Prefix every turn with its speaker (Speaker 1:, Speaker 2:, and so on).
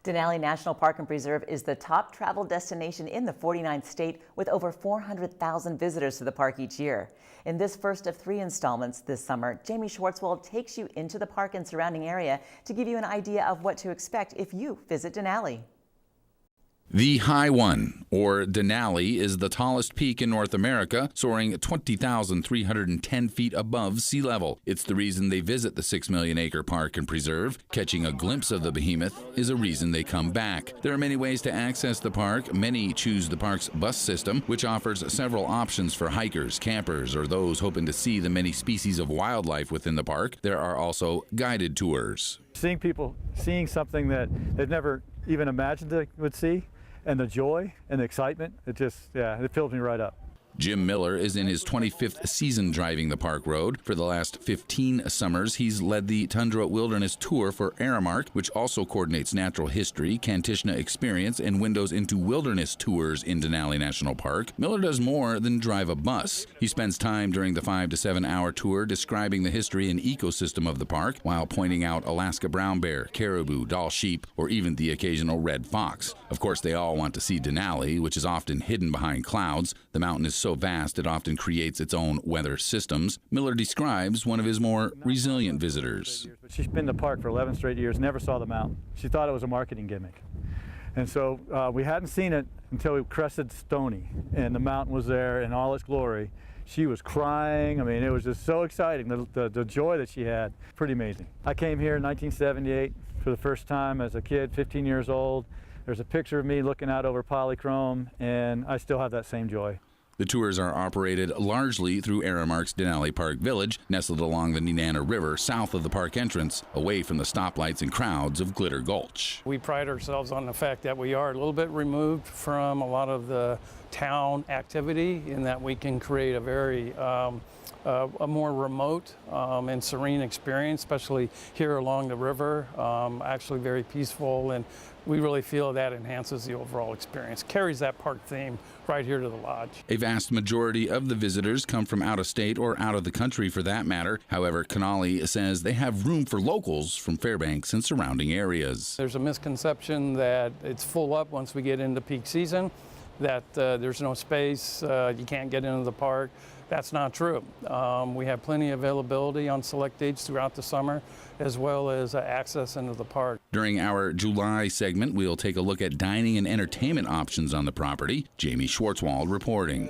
Speaker 1: Denali National Park and Preserve is the top travel destination in the 49th state with over 400,000 visitors to the park each year. In this first of 3 installments this summer, Jaime Schwartzwald takes you into the park and surrounding area to give you an idea of what to expect if you visit Denali.
Speaker 2: The High One, or Denali, is the tallest peak in North America, soaring 20,310 feet above sea level. It's the reason they visit the 6 million acre park and preserve. Catching a glimpse of the behemoth is a reason they come back. There are many ways to access the park. Many choose the park's bus system, which offers several options for hikers, campers, or those hoping to see the many species of wildlife within the park. There are also guided tours.
Speaker 3: Seeing people seeing something that they've never even imagined they would see, and the joy and the excitement, it fills me right up.
Speaker 2: Jim Miller is in his 25th season driving the park road. For the last 15 summers, he's led the Tundra Wilderness Tour for Aramark, which also coordinates natural history, Kantishna experience, and windows into wilderness tours in Denali National Park. Miller does more than drive a bus. He spends time during the 5 to 7 hour tour describing the history and ecosystem of the park while pointing out Alaska brown bear, caribou, Dall sheep, or even the occasional red fox. Of course, they all want to see Denali, which is often hidden behind clouds. The mountain is so vast it often creates its own weather systems. Miller describes one of his more resilient visitors.
Speaker 3: She's been to the park for 11 straight years, never saw the mountain. She thought it was a marketing gimmick. And so we hadn't seen it until we crested Stony, and the mountain was there in all its glory. She was crying. I mean, it was just so exciting, the joy that she had. Pretty amazing. I came here in 1978 for the first time as a kid, 15 years old. There's a picture of me looking out over Polychrome, and I still have that same joy.
Speaker 2: The tours are operated largely through Aramark's Denali Park Village, nestled along the Nenana River south of the park entrance, away from the stoplights and crowds of Glitter Gulch.
Speaker 4: We pride ourselves on the fact that we are a little bit removed from a lot of the town activity, in that we can create a very a more remote and serene experience, especially here along the river. Actually very peaceful, and we really feel that enhances the overall experience, carries that park theme right here to the lodge.
Speaker 2: A vast majority of the visitors come from out of state or out of the country for that matter. However, Canali says they have room for locals from Fairbanks and surrounding areas.
Speaker 4: There's a misconception that it's full up once we get into peak season, that there's no space, you can't get into the park. That's not true. We have plenty of availability on select dates throughout the summer, as well as access into the park.
Speaker 2: During our July segment, we'll take a look at dining and entertainment options on the property. Jaime Schwartzwald reporting.